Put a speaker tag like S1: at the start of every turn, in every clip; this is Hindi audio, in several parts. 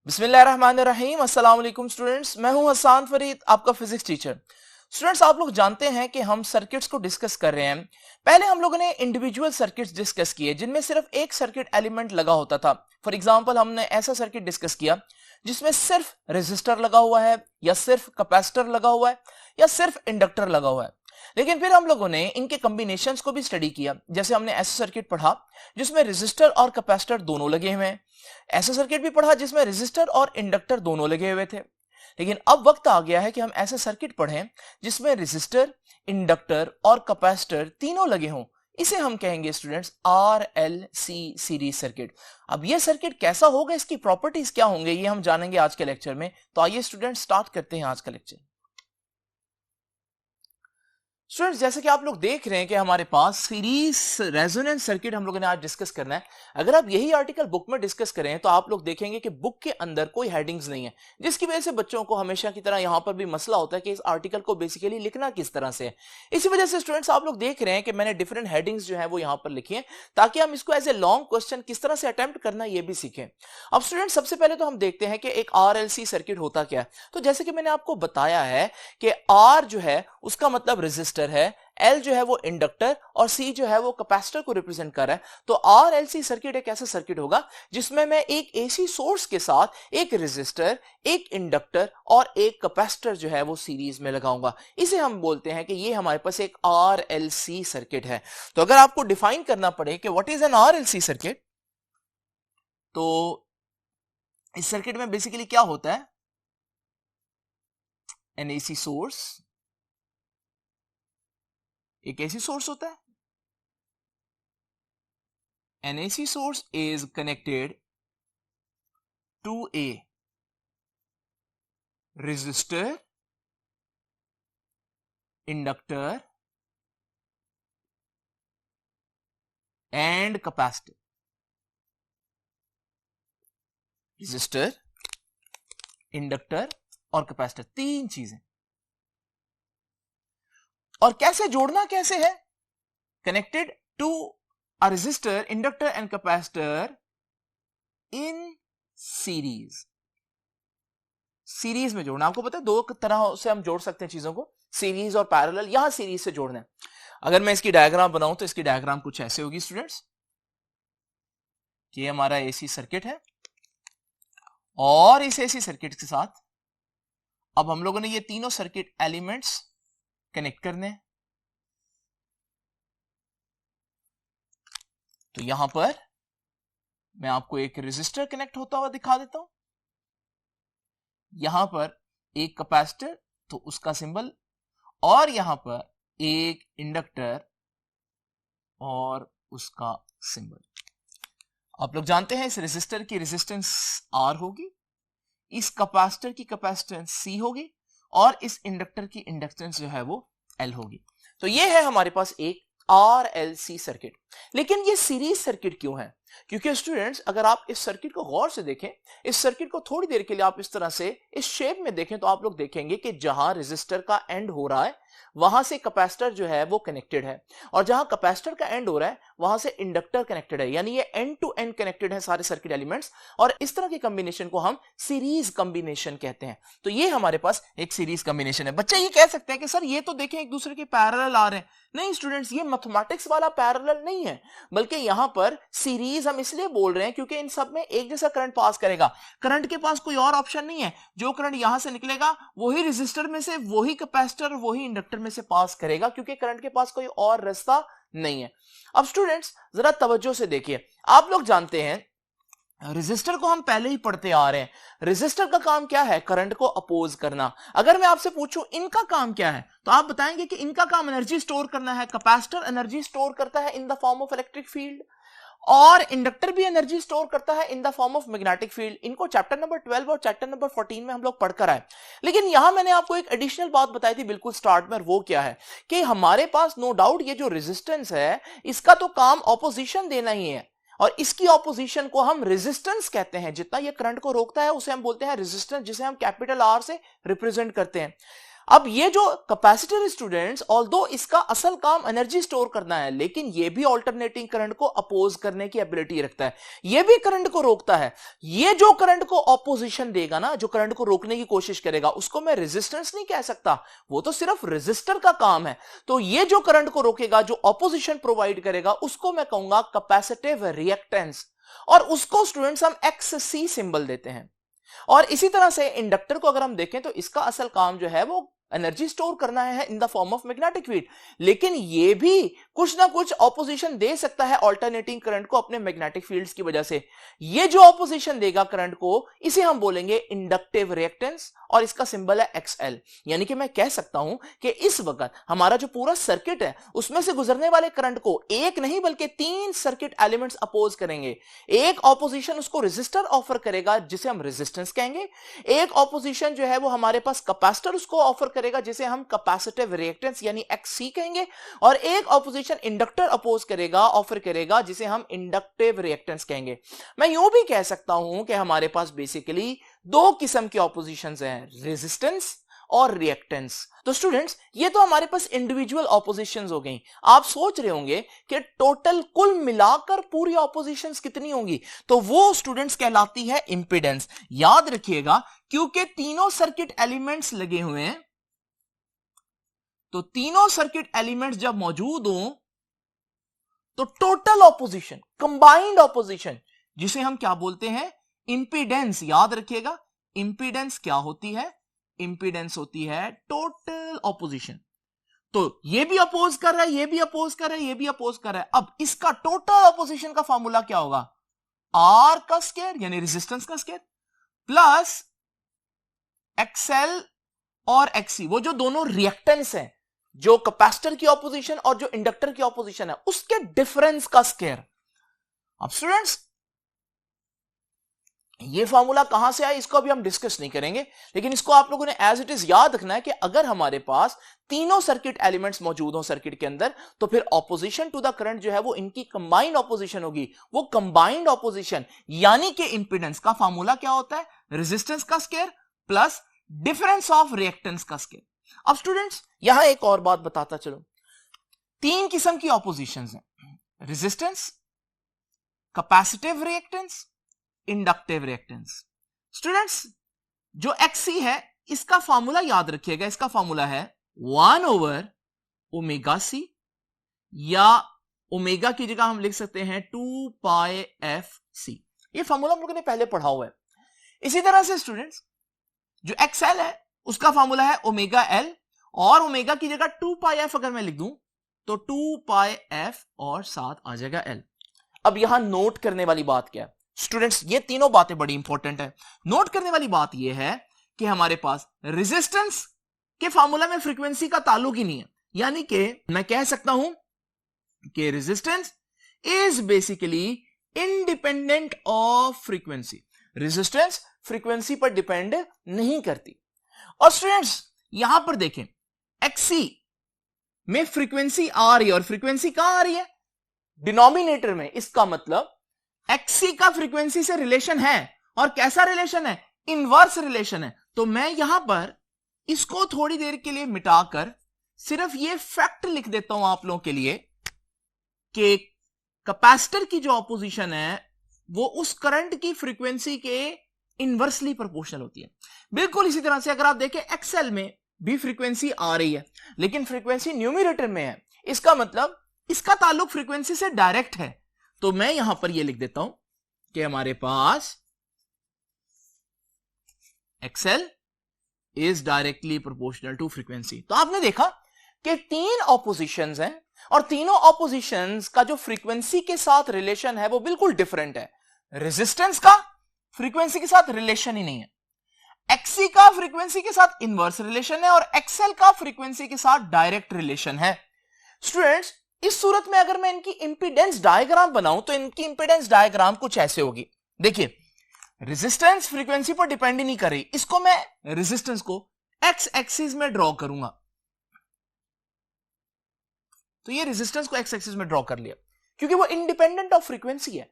S1: बिस्मिल्लाहिर्रहमानिर्रहीम। अस्सलाम वालेकुम स्टूडेंट्स, मैं हूं हसन फरीद, आपका फिजिक्स टीचर। स्टूडेंट्स, आप लोग जानते हैं कि हम सर्किट्स को डिस्कस कर रहे हैं। पहले हम लोगों ने इंडिविजुअल सर्किट्स डिस्कस किए जिनमें सिर्फ एक सर्किट एलिमेंट लगा होता था। फॉर एग्जांपल, हमने ऐसा सर्किट डिस्कस किया जिसमें सिर्फ रेजिस्टर लगा हुआ है, या सिर्फ कैपेसिटर लगा हुआ है, या सिर्फ इंडक्टर लगा हुआ है। लेकिन फिर हम लोगों ने इनके कॉम्बिनेशंस को भी स्टडी किया। जैसे हमने ऐसा सर्किट पढ़ा जिसमें रेजिस्टर और कैपेसिटर दोनों लगे हुए हैं, ऐसा सर्किट भी पढ़ा जिसमें रेजिस्टर और इंडक्टर दोनों लगे हुए थे। लेकिन अब वक्त आ गया है कि हम ऐसे सर्किट पढ़ें जिसमें रेजिस्टर, इंडक्टर और कैपेसिटर तीनों लगे हों। इसे हम कहेंगे स्टूडेंट्स RLC सीरीज सर्किट। अब यह सर्किट कैसा होगा, इसकी प्रॉपर्टीज क्या होंगे, ये हम जानेंगे आज के लेक्चर में। तो आइए स्टूडेंट्स स्टार्ट करते हैं आज का लेक्चर। स्टूडेंट्स, जैसे कि आप लोग देख रहे हैं कि हमारे पास सीरीज रेजोनेंस सर्किट हम लोगों ने आज डिस्कस करना है। अगर आप यही आर्टिकल बुक में डिस्कस करें तो आप लोग देखेंगे कि बुक के अंदर कोई हेडिंग्स नहीं है, जिसकी वजह से बच्चों को हमेशा की तरह यहां पर भी मसला होता है कि इस आर्टिकल को बेसिकली लिखना किस तरह से है। इसी वजह से स्टूडेंट्स आप लोग देख रहे हैं कि मैंने डिफरेंट हेडिंग्स जो है वो यहां पर लिखी है, ताकि हम इसको एज ए लॉन्ग क्वेश्चन किस तरह से अटेम्प्ट करना ये भी सीखें। अब स्टूडेंट्स, सबसे पहले तो हम देखते हैं कि एक RLC सर्किट होता क्या है। तो जैसे कि मैंने आपको बताया है कि R जो है उसका मतलब रेजिस्टर है, L जो है वो इंडक्टर और C जो है वो कैपेसिटर को रिप्रेजेंट कर रहा है। तो RLC सर्किट एक ऐसा सर्किट होगा जिसमें मैं एक AC सोर्स के साथ एक रेजिस्टर, एक इंडक्टर और एक कैपेसिटर जो है वो सीरीज में लगाऊंगा। इसे हम बोलते हैं कि ये हमारे पास एक RLC सर्किट है। तो अगर आपको डिफाइन करना पड़े कि what is an RLC circuit, तो इस सर्किट में बेसिकली क्या होता है, एन AC सोर्स, एक AC सोर्स होता है। An AC source is connected to a resistor, inductor and capacitor. Resistor, inductor और कैपेसिटर, तीन चीजें। और कैसे जोड़ना कैसे है, connected to a resistor, inductor and capacitor in series. Series में जोड़ना, आपको पता है दो तरह से हम जोड़ सकते हैं चीजों को, सीरीज और पैरेलल। यहां सीरीज से जोड़ना है। अगर मैं इसकी डायग्राम बनाऊं तो इसकी डायग्राम कुछ ऐसे होगी स्टूडेंट्स। ये हमारा AC सर्किट है और इस AC सर्किट के साथ अब हम लोगों ने ये तीनों सर्किट एलिमेंट्स कनेक्ट करने हैं। तो यहां पर मैं आपको एक रेजिस्टर कनेक्ट होता हुआ दिखा देता हूं, यहां पर एक कैपेसिटर तो उसका सिंबल, और यहां पर एक इंडक्टर और उसका सिंबल। आप लोग जानते हैं इस रेजिस्टर की रेजिस्टेंस R होगी, इस कैपेसिटर की कैपेसिटेंस C होगी और इस इंडक्टर की इंडक्टेंस जो है वो L होगी। तो ये है हमारे पास एक RLC सर्किट। लेकिन ये सीरीज सर्किट क्यों है? क्योंकि स्टूडेंट्स, अगर आप इस सर्किट को गौर से देखें, इस सर्किट को थोड़ी देर के लिए आप इस तरह से इस शेप में देखें, तो आप लोग देखेंगे कि जहां रेजिस्टर का एंड हो रहा है वहां से कैपेसिटर जो है वो कनेक्टेड है, और जहां कैपेसिटर का एंड हो रहा है वहां से इंडक्टर कनेक्टेड है। यानी ये एंड टू एंड कनेक्टेड है सारे सर्किट एलिमेंट्स, और इस तरह के कॉम्बिनेशन को हम सीरीज कॉम्बिनेशन कहते हैं। तो ये हमारे पास एक सीरीज कॉम्बिनेशन है। बच्चे ये कह सकते हैं कि सर ये तो देखें एक दूसरे के पैरेलल आ रहे हैं। नहीं स्टूडेंट्स, ये मैथमेटिक्स वाला पैरेलल नहीं है, बल्कि यहां पर सीरीज हम इसलिए बोल रहे हैं क्योंकि इन सब में एक जैसा करंट पास करेगा। करंट के पास कोई और ऑप्शन नहीं है, जो करंट यहां से निकलेगा वही रेजिस्टर में से, वही कैपेसिटर, वही इंडक्टर में से पास करेगा, क्योंकि करंट के पास कोई और रास्ता नहीं है। अब स्टूडेंट्स जरा तवज्जो से देखिए, आप लोग जानते हैं रेजिस्टर को हम पहले ही पढ़ते आ रहे हैं। रेजिस्टर का काम क्या है? करंट को अपोज करना। अगर मैं आपसे पूछूं इनका काम क्या है, तो आप बताएंगे कि इनका काम एनर्जी स्टोर करना है। कैपेसिटर एनर्जी स्टोर करता है in the form of electric field, और इंडक्टर भी एनर्जी स्टोर करता है in the form of magnetic field. इनको चैप्टर नंबर 12 और चैप्टर नंबर 14 में हम लोग पढ़कर आए। लेकिन यहां मैंने आपको एक एडिशनल बात बताई थी बिल्कुल स्टार्ट में, वो क्या है कि हमारे पास नो डाउट ये जो रेजिस्टेंस है इसका तो काम ऑपोजिशन देना ही है, और इसकी ऑपोजिशन को हम रेजिस्टेंस कहते हैं। जितना ये करंट को रोकता है उसे हम बोलते हैं रेजिस्टेंस, जिसे हम कैपिटल R से रिप्रेजेंट करते हैं। अब ये जो कैपेसिटर स्टूडेंट्स, ऑल्दो इसका असल काम एनर्जी स्टोर करना है, लेकिन ये भी अल्टरनेटिंग करंट को अपोज करने की एबिलिटी रखता है, ये भी करंट को रोकता है। ये जो करंट को ऑपोजिशन देगा ना, जो करंट को रोकने की कोशिश करेगा, उसको मैं रेजिस्टेंस नहीं कह सकता, वो तो सिर्फ रेजिस्टर का काम है। तो ये जो करंट को रोकेगा, जो ऑपोजिशन प्रोवाइड करेगा, उसको मैं कहूंगा कैपेसिटिव रिएक्टेंस, और उसको स्टूडेंट्स हम XC सिंबल देते हैं। और इसी तरह से इंडक्टर को अगर हम देखें तो इसका असल काम जो है वो एनर्जी स्टोर करना है in the form of magnetic field, लेकिन ये भी कुछ ना कुछ ऑपोजिशन दे सकता है अल्टरनेटिंग करंट को अपने मैग्नेटिक फील्ड्स की वजह से। ये जो ऑपोजिशन देगा करंट को, इसे हम बोलेंगे इंडक्टिव रिएक्टेंस, और इसका सिंबल है XL। यानी कि मैं कह सकता हूं कि इस वक्त हमारा जो पूरा सर्किट है, उसमें से गुजरने वाले करंट को एक नहीं बल्कि 3 सर्किट एलिमेंट्स अपोज करेंगे। एक ऑपोजिशन उसको रेजिस्टर ऑफर करेगा, जिसे हम रेजिस्टेंस कहेंगे। एक ऑपोजिशन जो है वो हमारे पास कैपेसिटर उसको ऑफर करेगा, जिसे हम कैपेसिटिव रिएक्टेंस यानी XC कहेंगे। और एक ऑपोजिशन इंडक्टर अपोज करेगा, ऑफर करेगा, जिसे हम इंडक्टिव रिएक्टेंस कहेंगे। मैं यूं भी कह सकता हूं कि हमारे पास बेसिकली 2 किस्म के ऑपोजिशंस हैं, रेजिस्टेंस और रिएक्टेंस। तो स्टूडेंट्स, ये तो हमारे पास इंडिविजुअल ऑपोजिशंस हो गई। आप सोच रहे होंगे कि टोटल कुल मिलाकर पूरी ऑपोजिशंस कितनी होंगी, तो वो स्टूडेंट्स कहलाती है इंपेडेंस। याद रखिएगा, क्योंकि तीनों सर्किट एलिमेंट्स लगे हुए हैं, तो तीनों सर्किट एलिमेंट्स जब मौजूद हो तो टोटल ऑपोजिशन, कंबाइंड ऑपोजिशन, जिसे हम क्या बोलते हैं, इंपीडेंस। याद रखिएगा, इंपीडेंस क्या होती है, इंपीडेंस होती है टोटल ऑपोजिशन। तो ये भी अपोज कर रहा है, ये भी अपोज कर रहा है, ये भी अपोज कर रहा है। अब इसका टोटल ऑपोजिशन का फॉर्मूला क्या होगा, R का स्क्वायर यानी रेजिस्टेंस का स्क्वायर प्लस XL और XC, वो जो दोनों रिएक्टेंस हैं, जो कैपेसिटर की ऑपोजिशन और जो इंडक्टर की ऑपोजिशन है, उसके डिफरेंस का स्क्वायर। अब स्टूडेंट्स, ये फॉर्मूला कहां से आया इसको अभी हम डिस्कस नहीं करेंगे, लेकिन इसको आप लोगों ने एज इट इज याद रखना है कि अगर हमारे पास तीनों सर्किट एलिमेंट्स मौजूद हो सर्किट के अंदर, तो फिर ऑपोजिशन टू द करंट जो है वो इनकी कंबाइंड ऑपोजिशन होगी। वो कंबाइंड ऑपोजिशन यानी कि इंपीडेंस का फॉर्मूला क्या होता है, रेजिस्टेंस का square plus difference of reactance का स्क्वायर। अब स्टूडेंट्स, यहां एक और बात बताता चलो, 3 किस्म की ऑपोजिशंस हैं, resistance, capacitive reactance, inductive reactance. Students, जो XC है इसका फॉर्मूला याद रखिएगा, इसका फॉर्मूला है 1/ωc, या ओमेगा की जगह हम लिख सकते हैं 2πfc। ये फॉर्मूला हम लोगों ने पहले पढ़ा हुआ है। इसी तरह से स्टूडेंट्स, जो XL है उसका फॉर्मूला है ωL, और ओमेगा की जगह 2πf अगर मैं लिख दूं तो 2πf और साथ आ जाएगा L। अब यहां नोट करने वाली बात क्या है स्टूडेंट्स, ये तीनों बातें बड़ी इंपॉर्टेंट है। नोट करने वाली बात यह है कि हमारे पास रेजिस्टेंस के फार्मूला में फ्रीक्वेंसी का ताल्लुक ही नहीं है, यानी कि मैं कह सकता हूं कि resistance is basically independent of frequency. Resistance frequency पर डिपेंड नहीं करती। और स्टूडेंट्स, यहां पर देखें, XC में फ्रीक्वेंसी आ रही है, और फ्रीक्वेंसी कहां आ रही है, डिनोमिनेटर में। इसका मतलब XC का फ्रीक्वेंसी से रिलेशन है, और कैसा रिलेशन है, इनवर्स रिलेशन है। तो मैं यहां पर इसको थोड़ी देर के लिए मिटाकर सिर्फ ये फैक्ट लिख देता हूं आप लोगों के लिए कि कैपेसिटर की जो ऑपोजिशन है वो उस करंट की फ्रीक्वेंसी के इनवर्सली प्रोपोर्शनल होती है। बिल्कुल इसी तरह से अगर आप देखें, XL में भी फ्रीक्वेंसी आ रही है, लेकिन फ्रीक्वेंसी न्यूमरेटर में है, इसका मतलब इसका ताल्लुक फ्रीक्वेंसी से डायरेक्ट है। तो मैं यहां पर यह लिख देता हूं कि हमारे पास XL is directly proportional to frequency. तो आपने देखा कि 3 ऑपोजिशंस हैं, और तीनों ऑपोजिशंस का जो फ्रीक्वेंसी के साथ रिलेशन है वो बिल्कुल डिफरेंट है। रेजिस्टेंस का फ्रीक्वेंसी के साथ रिलेशन ही नहीं है, XC का फ्रीक्वेंसी के साथ इनवर्स रिलेशन है, और XL का फ्रीक्वेंसी के साथ डायरेक्ट रिलेशन है। स्टूडेंट्स, इस सूरत में अगर मैं इनकी इंपीडेंस डायग्राम बनाऊं तो इनकी इंपीडेंस डायग्राम कुछ ऐसे होगी। देखिए, रेजिस्टेंस फ्रीक्वेंसी पर डिपेंड ही नहीं कर रही, इसको मैं रेजिस्टेंस को एक्स एक्सिस में ड्रॉ करूंगा, तो ये रेजिस्टेंस को एक्स एक्सिस में ड्रॉ कर लिया क्योंकि वो इंडिपेंडेंट ऑफ फ्रीक्वेंसी है।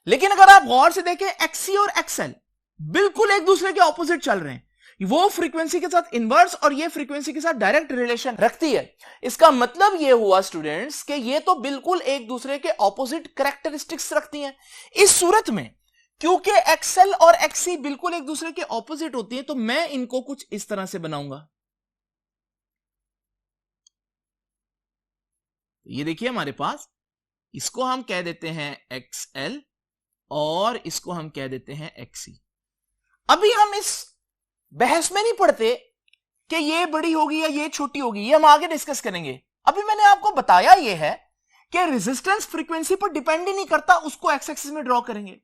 S1: लेकिन अगर आप गौर से देखें, XC और XL बिल्कुल एक दूसरे के ऑपोजिट चल रहे हैं, वो फ्रीक्वेंसी के साथ इनवर्स और ये फ्रीक्वेंसी के साथ डायरेक्ट रिलेशन रखती है। इसका मतलब ये हुआ स्टूडेंट्स कि ये तो बिल्कुल एक दूसरे के ऑपोजिट कैरेक्टरिस्टिक्स रखती हैं। इस सूरत में क्योंकि एक्सएल और एक्ससी बिल्कुल एक दूसरे के ऑपोजिट होती है, तो मैं इनको कुछ इस तरह से बनाऊंगा। ये देखिए हमारे पास, इसको हम कह देते हैं एक्सएल और इसको हम कह देते हैं एक्ससी। अभी हम इस बहस में नहीं पढ़ते कि ये बड़ी होगी या ये छोटी होगी, ये हम आगे डिस्कस करेंगे। अभी मैंने आपको बताया ये है कि रेजिस्टेंस फ्रीक्वेंसी पर डिपेंड ही नहीं करता, उसको एक्स एक्सिस में ड्रॉ करेंगे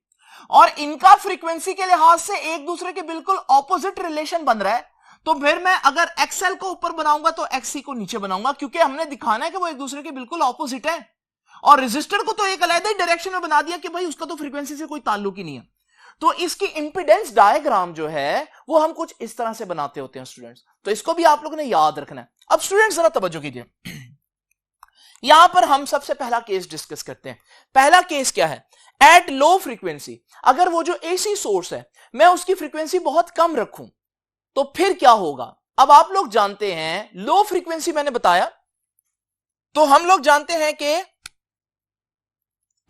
S1: और इनका फ्रीक्वेंसी के लिहाज से एक दूसरे के बिल्कुल ऑपोजिट रिलेशन बन रहा है। तो फिर मैं अगर एक्सएल को ऊपर बनाऊंगा तो एक्ससी को नीचे बनाऊंगा, क्योंकि हमने दिखाना है कि वो एक दूसरे के बिल्कुल ऑपोजिट है। और रेजिस्टर को तो एक अलग ही डायरेक्शन में बना दिया कि भाई उसका तो फ्रीक्वेंसी से कोई ताल्लुक ही नहीं है। तो इसकी इंपीडेंस डायग्राम जो है वो हम कुछ इस तरह से बनाते होते हैं स्टूडेंट्स, तो इसको भी आप लोगों ने याद रखना है। अब स्टूडेंट्स जरा तवज्जो कीजिए, यहां पर हम सबसे पहला केस डिस्कस करते हैं। पहला केस क्या है? एट लो फ्रीक्वेंसी, अगर वो जो एसी सोर्स है मैं उसकी फ्रीक्वेंसी बहुत कम रखूं तो फिर क्या होगा? अब आप लोग जानते हैं लो फ्रीक्वेंसी मैंने बताया, तो हम लोग जानते हैं कि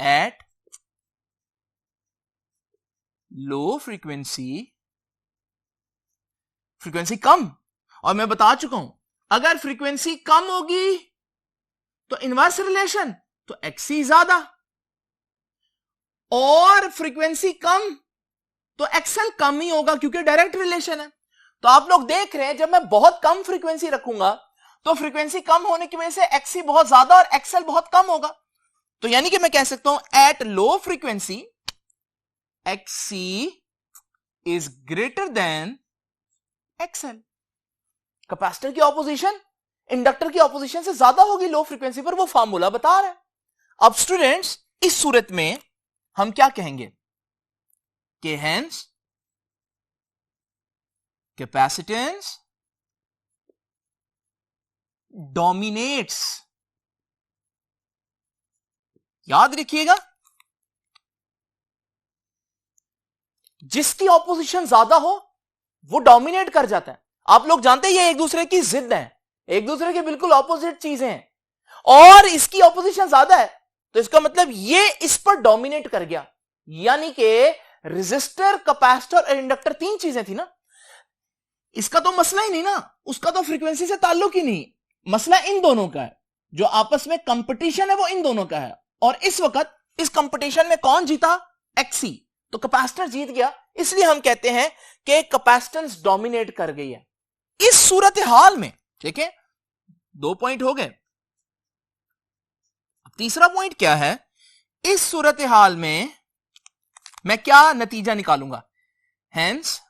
S1: एट लो फ्रीक्वेंसी कम, और मैं बता चुका हूं अगर फ्रीक्वेंसी कम होगी तो इनवर्स रिलेशन, तो एक्ससी ज्यादा, और फ्रीक्वेंसी कम तो एक्सएल कम ही होगा क्योंकि डायरेक्ट रिलेशन है। तो आप लोग देख रहे हैं जब मैं बहुत कम फ्रीक्वेंसी रखूंगा तो फ्रीक्वेंसी कम होने की वजह से एक्ससी बहुत ज्यादा और एक्सएल बहुत कम होगा। तो यानी कि मैं कह सकता हूं eight low frequency एक्ससी is greater than XL. Capacitor की ऑपोजिशन इंडक्टर की ऑपोजिशन से ज्यादा होगी लो फ्रीक्वेंसी पर, वो फार्मूला बता रहा है। अब स्टूडेंट्स इस सूरत में हम क्या कहेंगे कि हेंस कैपेसिटेंस डोमिनेट्स। याद रखिएगा, जिसकी ऑपोजिशन ज्यादा हो वो डोमिनेट कर जाता है। आप लोग जानते हैं ये एक दूसरे की जिद है, एक दूसरे के बिल्कुल ऑपोजिट चीजें हैं, और इसकी ऑपोजिशन ज्यादा है तो इसका मतलब ये इस पर डोमिनेट कर गया। यानी कि रेजिस्टर, कैपेसिटर और इंडक्टर तीन चीजें थी ना, इसका तो मसला ही नहीं ना, उसका तो फ्रीक्वेंसी से ताल्लुक ही नहीं, मसला इन दोनों का है। जो आपस में कंपटीशन है वो इन दोनों का है, और इस वक्त इस कंपटीशन में कौन जीता? एक्ससी। तो कैपेसिटर जीत गया, इसलिए हम कहते हैं कि कैपेसिटेंस डोमिनेट कर गई है। इस सूरत हाल में ठीक है, 2 पॉइंट हो गए। तीसरा पॉइंट क्या है? इस सूरत हाल में मैं क्या नतीजा निकालूंगा? Hence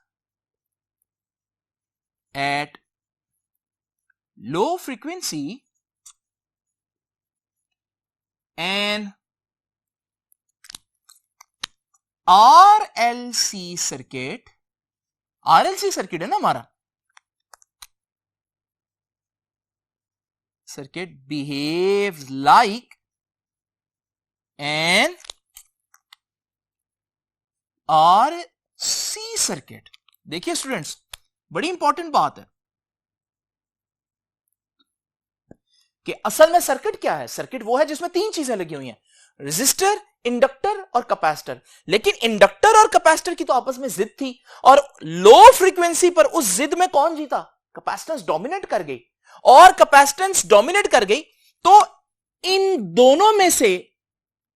S1: at low frequency an RLC circuit, RLC circuit है ना हमारा, circuit behaves like an RC circuit. देखिए स्टूडेंट्स, बड़ी इंपॉर्टेंट बात है कि असल में सर्किट क्या है? सर्किट वो है जिसमें तीन चीजें लगी हुई हैं, रेजिस्टर, इंडक्टर और कैपेसिटर। लेकिन इंडक्टर और कैपेसिटर की तो आपस में जिद थी, और लो फ्रीक्वेंसी पर उस जिद में कौन जीता? कैपेसिटेंस डोमिनेट कर गई, और कैपेसिटेंस डोमिनेट कर गई तो इन दोनों में से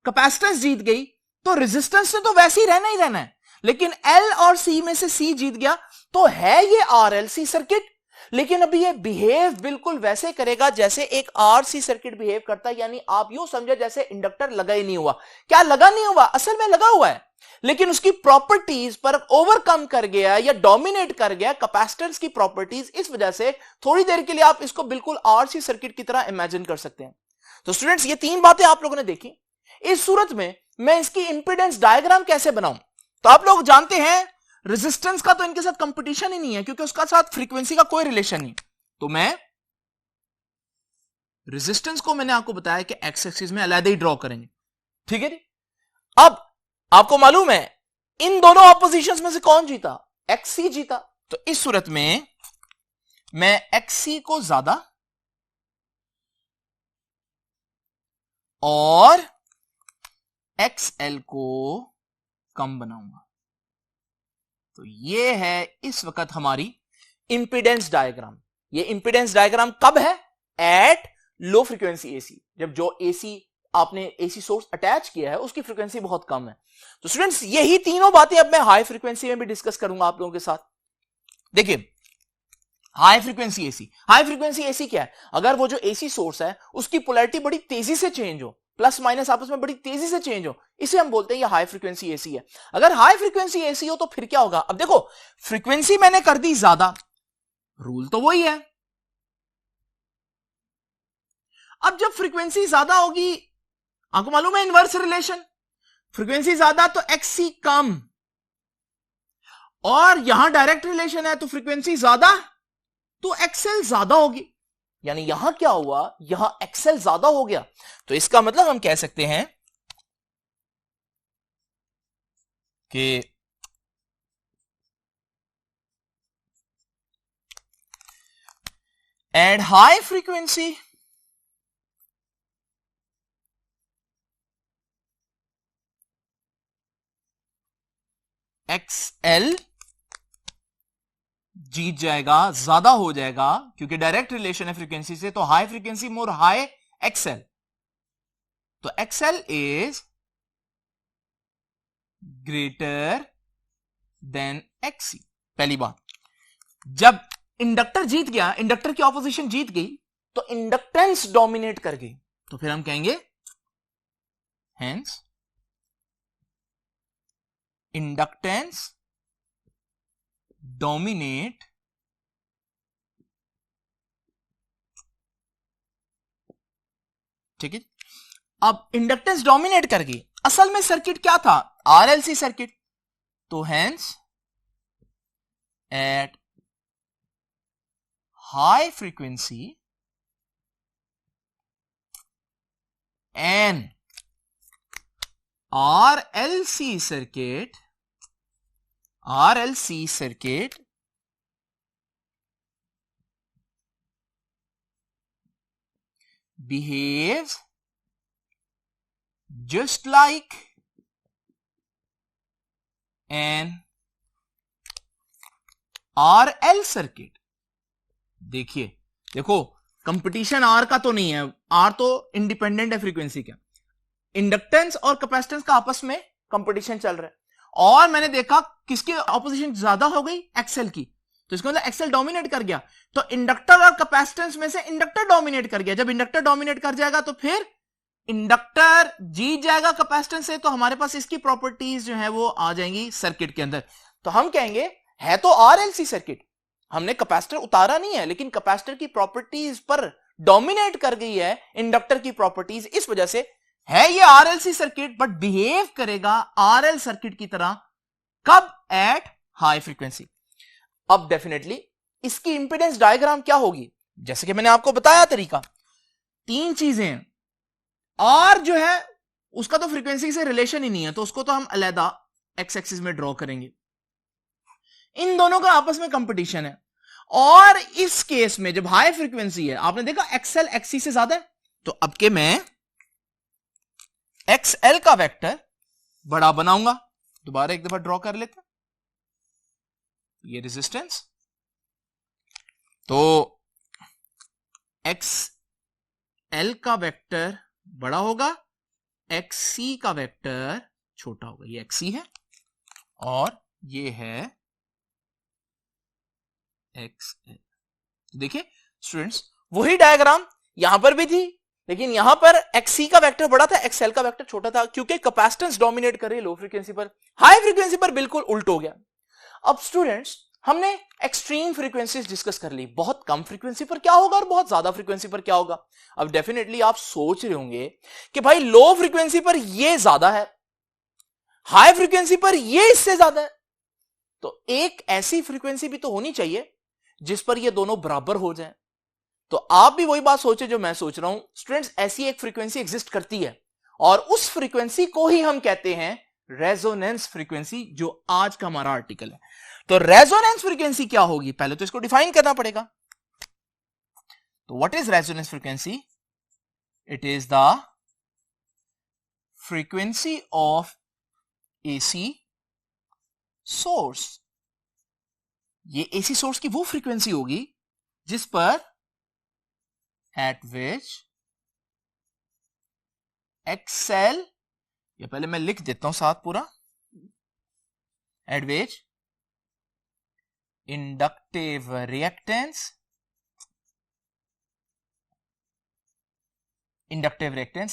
S1: कैपेसिटेंस जीत गई, तो रेजिस्टेंस ने तो वैसे ही रहना है, लेकिन एल और सी में से सी जीत गया, तो है ये आरएलसी सर्किट। लेकिन अभी ये बिहेव बिल्कुल वैसे करेगा जैसे एक आरसी सर्किट बिहेव करता है। यानी आप यूं समझे जैसे इंडक्टर लगा ही नहीं हुआ। क्या लगा नहीं हुआ? असल में लगा हुआ है, लेकिन उसकी प्रॉपर्टीज पर ओवरकम कर गया या डोमिनेट कर गया कैपेसिटर्स की प्रॉपर्टीज। इस वजह से थोड़ी देर के लिए आप इसको बिल्कुल आरसी सर्किट की तरह इमेजिन कर सकते हैं। तो स्टूडेंट्स, ये तीन बातें आप लोगों ने देखी। इस सूरत में मैं इसकी इंपीडेंस डायग्राम कैसे बनाऊं? तो आप लोग जानते हैं रेजिस्टेंस का तो इनके साथ कंपटीशन ही नहीं है, क्योंकि उसका साथ फ्रीक्वेंसी का कोई रिलेशन नहीं। तो मैं रेजिस्टेंस को मैंने आपको बताया कि एक्स एक्सिस में अलग ही ड्रॉ करेंगे, ठीक है जी। अब आपको मालूम है इन दोनों ऑपोजिशंस में से कौन जीता? एक्ससी जीता। तो इस सूरत में मैं XC को ज्यादा और XL को कम बनाऊंगा। तो ये है इस वक्त हमारी इंपीडेंस डायग्राम। ये इंपीडेंस डायग्राम कब है? एट लो फ्रीक्वेंसी AC, जब जो AC आपने AC सोर्स अटैच किया है उसकी फ्रीक्वेंसी बहुत कम है। तो स्टूडेंट्स यही तीनों बातें अब मैं हाई फ्रीक्वेंसी में भी डिस्कस करूंगा आप लोगों के साथ। देखिए high frequency AC, high frequency AC क्या है? अगर वो जो AC सोर्स है उसकी पोलैरिटी बड़ी तेजी से चेंज हो, प्लस माइनस आपस में बड़ी तेजी से चेंज हो, इसे हम बोलते हैं ये हाई फ्रीक्वेंसी AC है। अगर हाई फ्रीक्वेंसी AC हो तो फिर क्या होगा? अब देखो फ्रीक्वेंसी मैंने कर दी ज्यादा, रूल तो वही है। अब जब फ्रीक्वेंसी ज्यादा होगी, आपको मालूम है इनवर्स रिलेशन, फ्रीक्वेंसी ज्यादा तो XC कम, और यहां डायरेक्ट रिलेशन है तो फ्रीक्वेंसी ज्यादा तो XL ज्यादा होगी। यानी यहां क्या हुआ? यहां XL ज्यादा हो गया। तो इसका मतलब हम कह सकते हैं कि at high frequency XL जीत जाएगा, ज्यादा हो जाएगा, क्योंकि डायरेक्ट रिलेशन है फ्रीक्वेंसी से। तो हाई फ्रीक्वेंसी मोर हाई XL, तो XL is greater than XC। पहली बात, जब इंडक्टर जीत गया, इंडक्टर की ऑपोजिशन जीत गई, तो इंडक्टेंस डोमिनेट कर गई, तो फिर हम कहेंगे हेंस इंडक्टेंस डोमिनेट ठीक है। अब इंडक्टेंस डोमिनेट कर गई, असल में सर्किट क्या था? RLC circuit. तो hence at high frequency an RLC circuit behaves just like an RL circuit. देखो कंपटीशन R का तो नहीं है, R तो इंडिपेंडेंट है फ्रीक्वेंसी का। इंडक्टेंस और कैपेसिटेंस का आपस में कंपटीशन चल रहा है, और मैंने देखा किसकी ऑपोजिशन ज्यादा हो गई? XL की। तो इसका मतलब XL डोमिनेट कर गया, तो इंडक्टर और कैपेसिटेंस में से इंडक्टर डोमिनेट कर गया। जब इंडक्टर डोमिनेट कर जाएगा तो फिर इंडक्टर जीत जाएगा कैपेसिटेंस से, तो हमारे पास इसकी प्रॉपर्टीज जो है वो आ जाएंगी सर्किट के अंदर। तो हम कहेंगे है तो RLC सर्किट, हमने कैपेसिटर उतारा नहीं है, लेकिन कैपेसिटर की प्रॉपर्टीज पर डोमिनेट कर गई है इंडक्टर की प्रॉपर्टीज, इस वजह से है ये RLC सर्किट, बट बिहेव करेगा RL सर्किट की तरह। कब? Eight high frequency. अब डेफिनेटली इसकी इंपीडेंस डायग्राम क्या होगी? जैसे कि मैंने आपको बताया तरीका, तीन चीजें हैं। R जो है उसका तो फ्रीक्वेंसी से रिलेशन ही नहीं है, तो उसको तो हम अलहदा एक्स एक्सिस में ड्रॉ करेंगे। इन दोनों का आपस में कंपटीशन है, और इस केस में जब हाई फ्रीक्वेंसी है, आपने देखा XL XC से ज्यादा है, तो अब के मैं XL का वेक्टर बड़ा बनाऊंगा। दोबारा एक दफा ड्रॉ कर लेते हैं, ये रेजिस्टेंस, तो XL का वेक्टर बड़ा होगा, XC का वेक्टर छोटा होगा। ये XC है और ये है XL। देखिए स्टूडेंट्स, वही डायग्राम यहां पर भी थी, लेकिन यहां पर XC का वेक्टर बड़ा था, XL का वेक्टर छोटा था, क्योंकि कैपेसिटेंस डोमिनेट कर रही है लो फ्रीक्वेंसी पर। हाई फ्रीक्वेंसी पर बिल्कुल उल्ट हो गया। अब स्टूडेंट्स, हमने एक्सट्रीम फ्रीक्वेंसीज डिस्कस कर ली, बहुत कम फ्रीक्वेंसी पर क्या होगा और बहुत ज्यादा फ्रीक्वेंसी पर क्या होगा। अब डेफिनेटली आप सोच रहे होंगे कि भाई लो फ्रीक्वेंसी पर ये ज्यादा है, हाई फ्रीक्वेंसी पर ये इससे ज्यादा है, तो एक ऐसी फ्रीक्वेंसी भी तो होनी चाहिए जिस पर ये दोनों बराबर हो जाएं। तो आप भी वही बात सोचे जो मैं सोच रहा हूं। स्टूडेंट्स, ऐसी एक फ्रीक्वेंसी एग्जिस्ट करती है, और उस फ्रीक्वेंसी को ही हम कहते हैं रेजोनेंस फ्रीक्वेंसी, जो आज का हमारा आर्टिकल है। तो रेजोनेंस फ्रीक्वेंसी क्या होगी, पहले तो इसको डिफाइन करना पड़ेगा। तो what is resonance frequency? It is the frequency of AC source. ये एसी सोर्स की वो फ्रीक्वेंसी होगी जिस पर एट विच एक्सएल, या पहले मैं लिख देता हूं साथ पूरा, एट विच इंडक्टिव रिएक्टेंस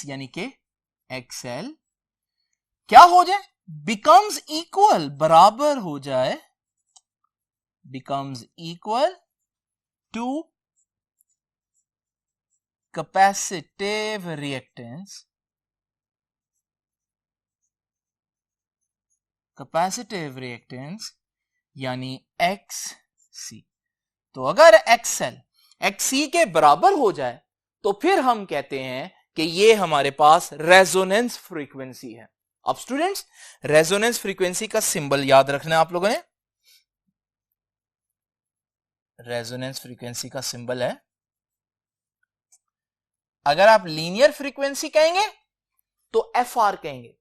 S1: यानी कि एक्सएल क्या हो जाए, बिकम्स इक्वल, बराबर हो जाए, becomes equal to capacitive reactance यानी XC। तो अगर XL XC के बराबर हो जाए तो फिर हम कहते हैं कि ये हमारे पास रेजोनेंस फ्रीक्वेंसी है। अब स्टूडेंट्स, रेजोनेंस फ्रीक्वेंसी का सिंबल याद रखना है आप लोगों ने। रेजोनेंस फ्रीक्वेंसी का सिंबल है, अगर आप लीनियर फ्रीक्वेंसी कहेंगे तो FR कहेंगे,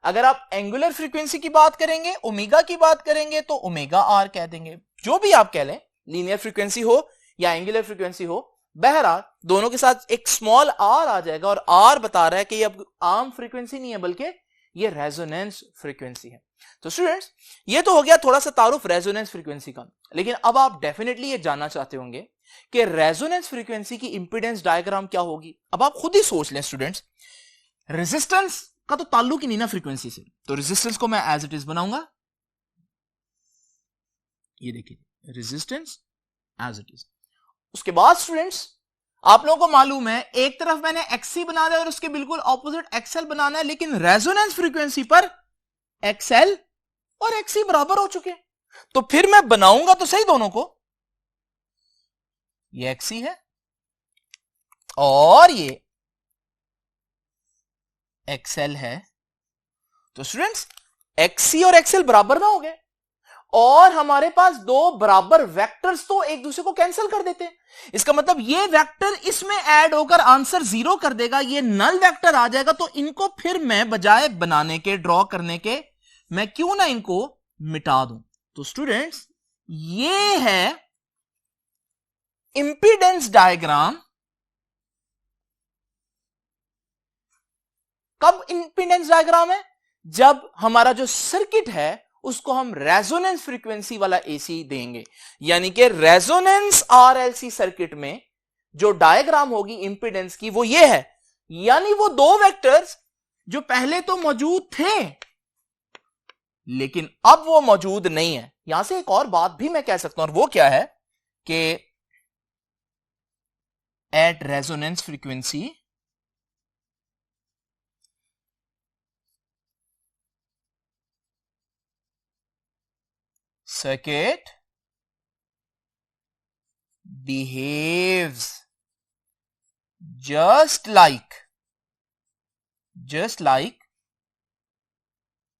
S1: अगर आप एंगुलर फ्रीक्वेंसी की बात करेंगे, ओमेगा की बात करेंगे, तो ओमेगा R कह देंगे। जो भी आप कह लें, लीनियर फ्रीक्वेंसी हो या एंगुलर फ्रीक्वेंसी हो, बहरहाल दोनों के साथ एक स्मॉल r आ जाएगा, और R बता रहा है कि ये अब आम फ्रीक्वेंसी नहीं है बल्कि ये रेजोनेंस फ्रीक्वेंसी है। तो स्टूडेंट्स, ये तो हो गया थोड़ा सा तारुफ रेजोनेंस फ्रीक्वेंसी का, लेकिन अब आप डेफिनेटली ये जानना चाहते होंगे कि रेजोनेंस फ्रीक्वेंसी की इंपीडेंस डायग्राम क्या होगी। अब आप खुद ही सोच लें स्टूडेंट्स, रेजिस्टेंस का तो ताल्लुक ही नहीं ना फ्रीक्वेंसी से, तो रेजिस्टेंस को मैं एज इट इज बनाऊंगा, ये देखिए रेजिस्टेंस एज इट इज। उसके बाद स्टूडेंट्स, आप लोगों को मालूम है एक तरफ मैंने XC बनाना है और उसके बिल्कुल ऑपोजिट XL बनाना है, लेकिन रेजोनेंस फ्रीक्वेंसी पर XL और XC बराबर हो चुके, तो फिर मैं बनाऊंगा तो सही दोनों को, ये XC है और ये XL है। तो स्टूडेंट्स, XC और XL बराबर ना हो गए, और हमारे पास दो बराबर वेक्टर्स तो एक दूसरे को कैंसिल कर देते हैं। इसका मतलब ये वेक्टर इसमें ऐड होकर आंसर 0 कर देगा, ये नल वेक्टर आ जाएगा। तो इनको फिर मैं बजाय बनाने के, ड्रॉ करने के, मैं क्यों ना इनको मिटा दूं। तो स्टूडेंट्स, ये है इंपीडेंस डायग्राम। कब इंपीडेंस डायग्राम है? जब हमारा जो सर्किट है उसको हम रेजोनेंस फ्रीक्वेंसी वाला एसी देंगे, यानी कि रेजोनेंस RLC सर्किट में जो डायग्राम होगी इंपीडेंस की वो ये है, यानी वो दो वेक्टर्स जो पहले तो मौजूद थे लेकिन अब वो मौजूद नहीं है। यहां से एक और बात भी मैं कह सकता हूं, और वो क्या है कि at resonance frequency circuit behaves just like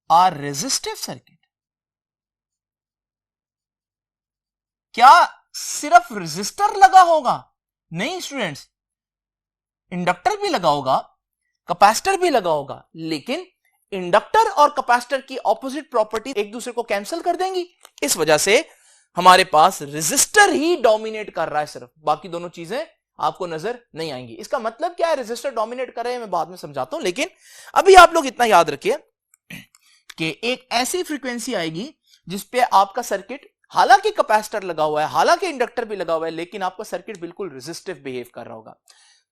S1: a resistive circuit। क्या सिर्फ रेजिस्टर लगा होगा? नहीं स्टूडेंट्स, इंडक्टर भी लगा होगा, कैपेसिटर भी लगा होगा, लेकिन इंडक्टर और कैपेसिटर की ऑपोजिट प्रॉपर्टी एक दूसरे को कैंसिल कर देंगी। इस वजह से हमारे पास रेजिस्टर ही डोमिनेट कर रहा है, सिर्फ बाकी दोनों चीजें आपको नजर नहीं आएंगी। इसका मतलब क्या है, रेजिस्टर डोमिनेट कर रहे हैं, मैं बाद में समझाता हूं, लेकिन अभी आप लोग इतना याद रखिए कि एक ऐसी फ्रीक्वेंसी आएगी जिसपे आपका सर्किट, हालांकि कैपेसिटर लगा हुआ है, हालांकि इंडक्टर भी लगा हुआ है, लेकिन आपका सर्किट बिल्कुल रेजिस्टिव बिहेव कर रहा होगा।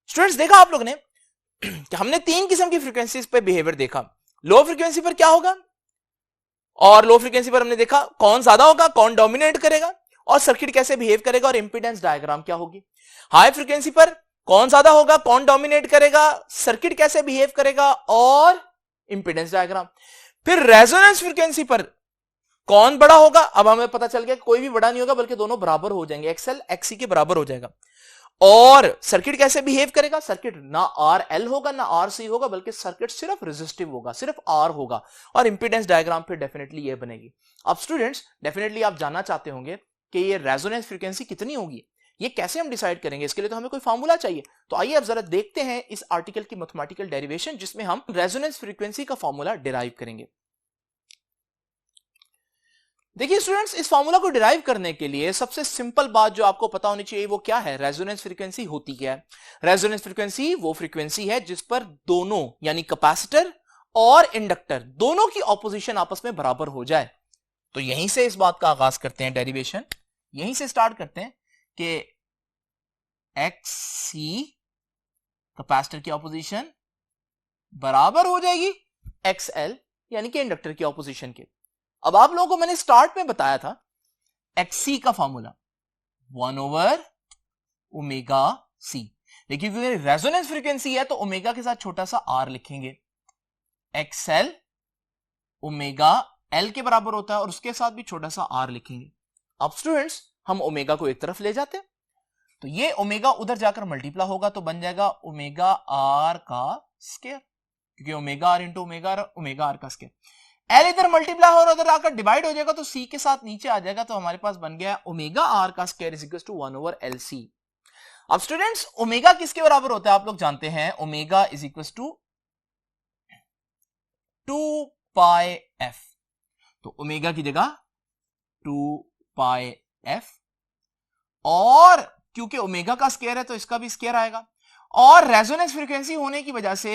S1: स्टूडेंट्स, देखा आप लोग ने कि हमने 3 किस्म की फ्रीक्वेंसीज पे बिहेवियर देखा। लो फ्रीक्वेंसी पर क्या होगा, और लो फ्रीक्वेंसी पर हमने देखा कौन ज्यादा होगा, कौन डोमिनेट करेगा, और सर्किट कैसे बिहेव करेगा, और इंपीडेंस डायग्राम क्या होगी। हाई फ्रीक्वेंसी पर कौन ज्यादा होगा, कौन डोमिनेट करेगा, सर्किट कैसे बिहेव करेगा, और इंपीडेंस डायग्राम। फिर रेजोनेंस फ्रीक्वेंसी पर कौन बड़ा होगा, अब हमें पता चल गया कोई भी बड़ा नहीं होगा बल्कि दोनों बराबर हो जाएंगे, XL XC के बराबर हो जाएगा। और सर्किट कैसे बिहेव करेगा? सर्किट ना आर एल होगा ना आर सी होगा, बल्कि सर्किट सिर्फ रेजिस्टिव होगा, सिर्फ आर होगा, और इंपीडेंस डायग्राम पे डेफिनेटली ये बनेगी। अब स्टूडेंट्स डेफिनेटली आप जानना चाहते होंगे कि ये रेजोनेंस फ्रीक्वेंसी कितनी होगी, ये कैसे हम डिसाइड करेंगे? इसके लिए तो हमें कोई फार्मूला चाहिए। तो आइए अब जरा देखते हैं इस आर्टिकल की मैथमेटिकल डेरिवेशन, जिसमें हम रेजोनेंस फ्रीक्वेंसी का फार्मूला डिराइव करेंगे। देखिए स्टूडेंट्स, इस फार्मूला को डिराइव करने के लिए सबसे सिंपल बात जो आपको पता होनी चाहिए वो क्या है? रेजोनेंस फ्रीक्वेंसी होती क्या है? रेजोनेंस फ्रीक्वेंसी वो फ्रीक्वेंसी है जिस पर दोनों यानी कैपेसिटर और इंडक्टर दोनों की ऑपोजिशन आपस में बराबर हो जाए। तो यहीं से इस बात का आगाज करते हैं, डेरिवेशन यहीं से स्टार्ट करते हैं कि एक्स सी कैपेसिटर की ऑपोजिशन बराबर हो जाएगी एक्स एल यानी कि इंडक्टर की ऑपोजिशन के। अब आप लोगों को मैंने स्टार्ट में बताया था एक्सी का फॉर्मूला 1/ω c, लेकिन क्योंकि रेजोनेंस फ्रीक्वेंसी है तो ओमेगा के साथ छोटा सा आर लिखेंगे। एक्सएल ओमेगा एल के बराबर होता है और उसके साथ भी छोटा सा आर लिखेंगे। अब स्टूडेंट्स हम ओमेगा को एक तरफ ले जाते हैं, तो ये ओमेगा उधर जाकर मल्टीप्लाई होगा तो बन जाएगा ओमेगा आर का स्क्वायर, क्योंकि omega R into omega R का स्क्वायर। एल इधर मल्टीप्लाई हो और उधर आकर डिवाइड हो जाएगा तो सी के साथ नीचे आ जाएगा, तो हमारे पास बन गया ओमेगा आर का square is equal to 1/LC। अब स्टूडेंट्स ओमेगा किसके बराबर होता है आप लोग जानते हैं? Omega is equal to 2πf, तो ओमेगा की जगह 2πf, और क्योंकि ओमेगा का स्क्वायर है तो इसका भी स्क्वायर आएगा, और रेजोनेंस फ्रीक्वेंसी होने की वजह से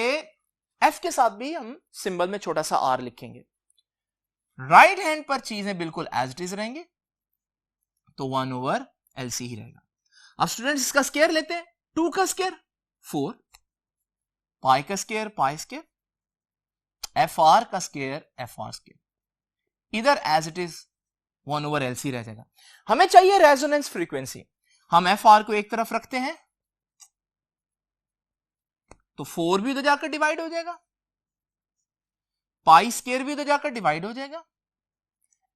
S1: एफ के साथ भी हम सिंबल में छोटा सा आर लिखेंगे। राइट हैंड पर चीजें बिल्कुल एज इट इज रहेंगे, तो 1/LC ही रहेगा। अब स्टूडेंट्स इसका स्क्वायर लेते हैं, 2 का स्क्वायर 4, पाई का square pi square, F R का स्क्वायर एफ आर स्क्वायर, इधर एज इट इज 1/LC रह जाएगा। हमें चाहिए रेजोनेंस फ्रीक्वेंसी, हम एफ आर को एक तरफ रखते हैं तो 4 भी उधर जाकर डिवाइड हो जाएगा, पाई स्क्वायर भी उधर जाकर डिवाइड हो जाएगा,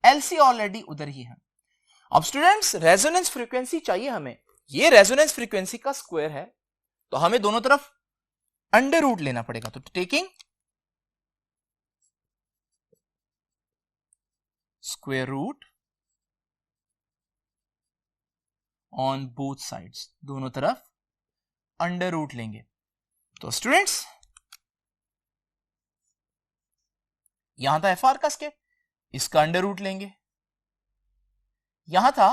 S1: एलसी ऑलरेडी उधर ही है। अब स्टूडेंट्स रेजोनेंस फ्रीक्वेंसी चाहिए हमें, ये रेजोनेंस फ्रीक्वेंसी का स्क्वायर है तो हमें दोनों तरफ अंडर रूट लेना पड़ेगा, तो taking square root on both sides, दोनों तरफ अंडर रूट लेंगे। तो स्टूडेंट्स यहां था एफ आर का स्क्वायर, इसका अंडर रूट लेंगे, यहां था